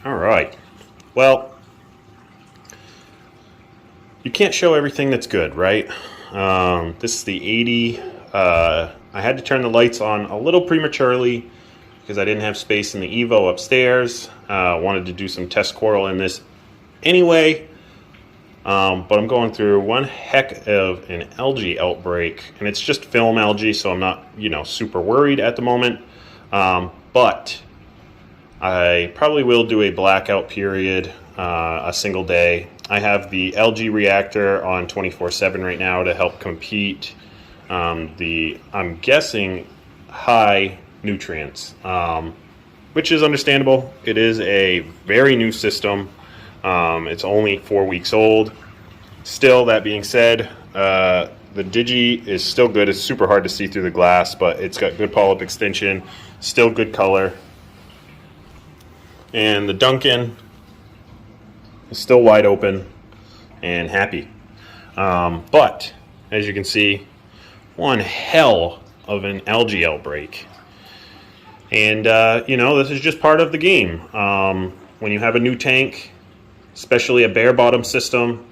All right. Well, you can't show everything that's good, right? This is the 80. I had to turn the lights on a little prematurely because I didn't have space in the Evo upstairs. Wanted to do some test coral in this anyway. But I'm going through one heck of an algae outbreak, and it's just film algae, so I'm not, super worried at the moment. But I probably will do a blackout period, a single day. I have the algae reactor on 24/7 right now to help compete I'm guessing, high nutrients, which is understandable. It is a very new system. It's only 4 weeks old. Still, that being said, the Digi is still good. It's super hard to see through the glass, but it's got good polyp extension, still good color. And the Duncan is still wide open and happy. But, as you can see, one hell of an algae outbreak. And, this is just part of the game. When you have a new tank, especially a bare bottom system,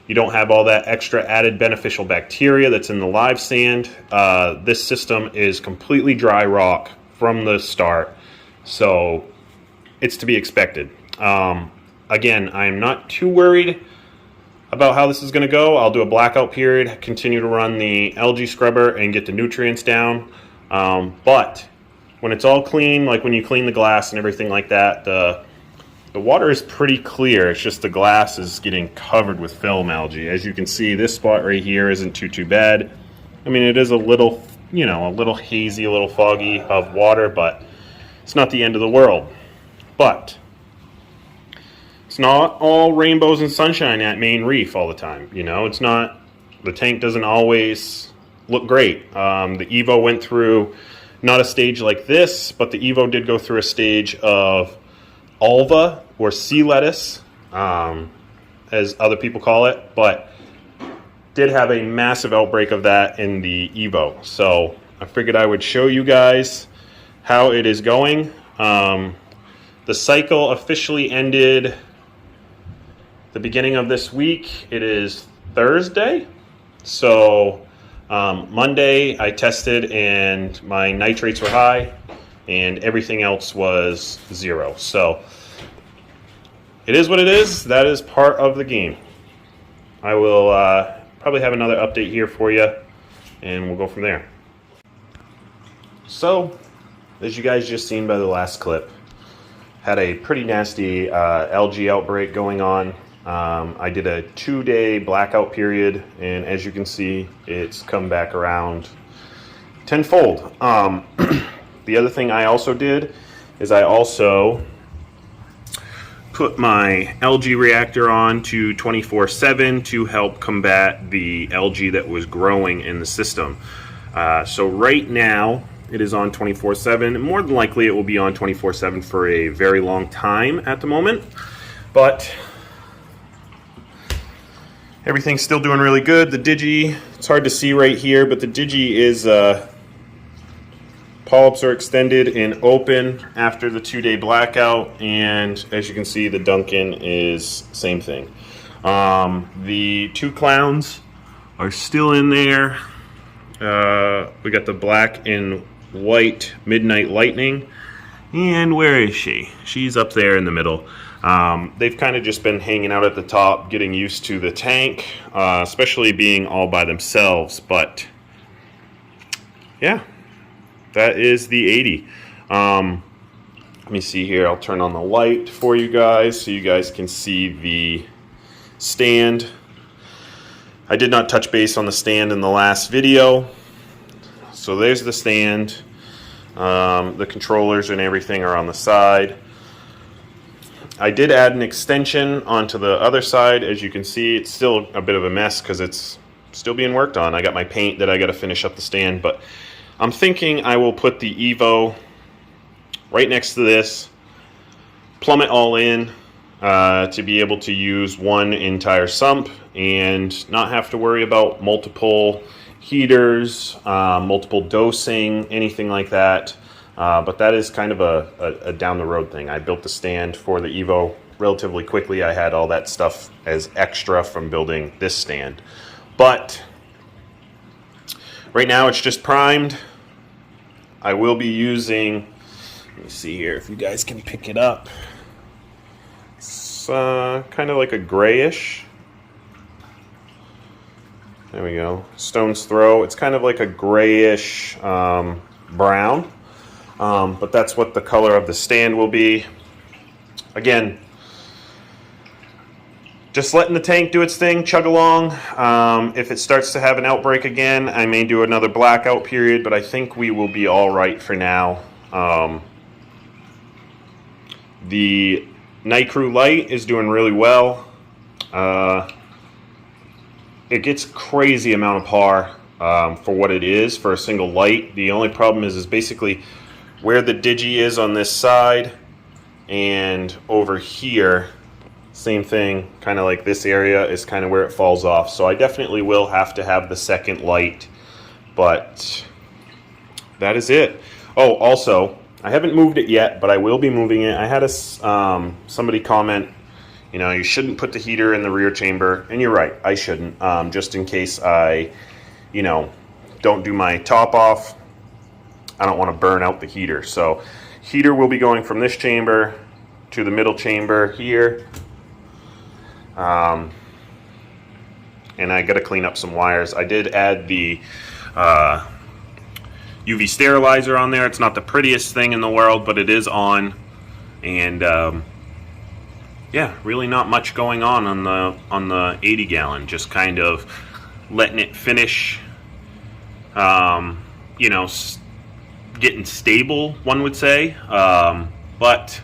you don't have all that extra added beneficial bacteria that's in the live sand. This system is completely dry rock from the start, so it's to be expected. Again, I'm not too worried about how this is going to go. I'll do a blackout period, continue to run the algae scrubber and get the nutrients down. But when it's all clean, like when you clean the glass and everything like that, the water is pretty clear. It's just the glass is getting covered with film algae. As you can see, this spot right here isn't too bad. I mean, it is a little, a little hazy, a little foggy of water, but it's not the end of the world. But it's not all rainbows and sunshine at Main Reef all the time. It's not, the tank doesn't always look great. The Evo went through not a stage like this, but the Evo did go through a stage of alva or sea lettuce, as other people call it, but did have a massive outbreak of that in the Evo. So I figured I would show you guys how it is going. The cycle officially ended the beginning of this week. It is Thursday. So Monday I tested and my nitrates were high and everything else was 0. So it is what it is. That is part of the game. I will probably have another update here for you and we'll go from there. So, as you guys just seen by the last clip, had a pretty nasty algae outbreak going on. I did a 2-day blackout period, and as you can see, it's come back around tenfold. The other thing I also did is I also put my algae reactor on to 24/7 to help combat the algae that was growing in the system. So right now, it is on 24/7. More than likely, it will be on 24/7 for a very long time at the moment. But everything's still doing really good. The Digi, it's hard to see right here, but the Digi is, polyps are extended and open after the 2-day blackout. And as you can see, the Duncan is same thing. The 2 clowns are still in there. We got the black and white Midnight Lightning, and where is she? She's up there in the middle. They've kind of just been hanging out at the top, getting used to the tank, especially being all by themselves. But yeah, that is the 80. Let me see here. I'll turn on the light for you guys so you guys can see the stand. I did not touch base on the stand in the last video. So there's the stand. The controllers and everything are on the side. I did add an extension onto the other side. As you can see, it's still a bit of a mess because it's still being worked on. I got my paint that I got to finish up the stand, but I'm thinking I will put the Evo right next to this, plumb it all in to be able to use one entire sump and not have to worry about multiple heaters, multiple dosing, anything like that. But that is kind of a down the road thing. I built the stand for the Evo relatively quickly. I had all that stuff as extra from building this stand. But right now it's just primed. I will be using, let me see here if you guys can pick it up. It's kind of like a grayish. There we go. Stone's Throw. It's kind of like a grayish brown. But that's what the color of the stand will be. Again, just letting the tank do its thing, chug along. If it starts to have an outbreak again, I may do another blackout period, but I think we will be all right for now. The Night Crew Light is doing really well. It gets crazy amount of par for what it is for a single light. The only problem is basically where the digi is on this side and over here. Same thing, kind of like this area is kind of where it falls off. So I definitely will have to have the second light, but that is it. Oh, also, I haven't moved it yet, but I will be moving it. I had a somebody comment, you know, you shouldn't put the heater in the rear chamber, and you're right, I shouldn't, just in case I, you know, don't do my top off. I don't want to burn out the heater. So heater will be going from this chamber to the middle chamber here. And I got to clean up some wires. I did add the UV sterilizer on there. It's not the prettiest thing in the world, but it is on. And yeah, really not much going on the 80 gallon. Just kind of letting it finish. You know, getting stable, one would say. But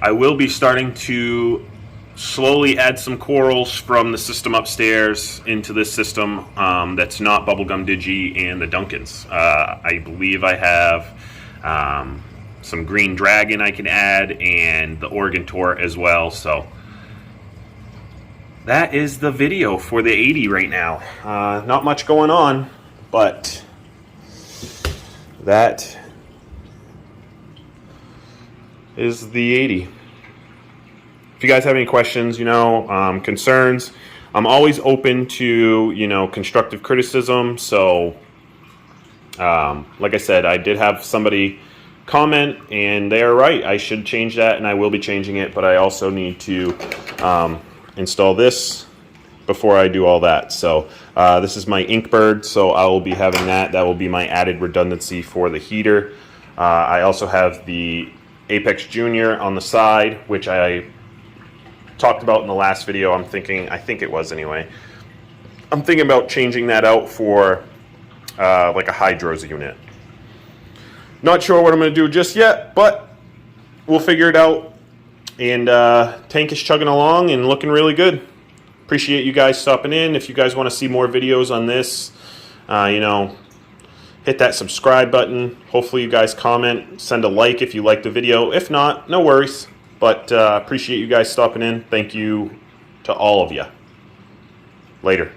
I will be starting to slowly add some corals from the system upstairs into this system that's not Bubblegum Digi and the Duncans. I believe I have some Green Dragon I can add and the Oregon Tour as well. So that is the video for the 80 right now. Not much going on, but that is the 80. If you guys have any questions, you know, concerns, I'm always open to, you know, constructive criticism. So, like I said, I did have somebody comment, and they are right. I should change that, and I will be changing it. But I also need to install this before I do all that. So, this is my Inkbird, so I will be having that. That will be my added redundancy for the heater. I also have the Apex Junior on the side, which I talked about in the last video. I think it was anyway. I'm thinking about changing that out for like a hydros unit. Not sure what I'm going to do just yet, but we'll figure it out. And tank is chugging along and looking really good. Appreciate you guys stopping in. If you guys want to see more videos on this, you know, hit that subscribe button. Hopefully you guys comment, send a like if you like the video. If not, no worries. But appreciate you guys stopping in. Thank you to all of you. Later.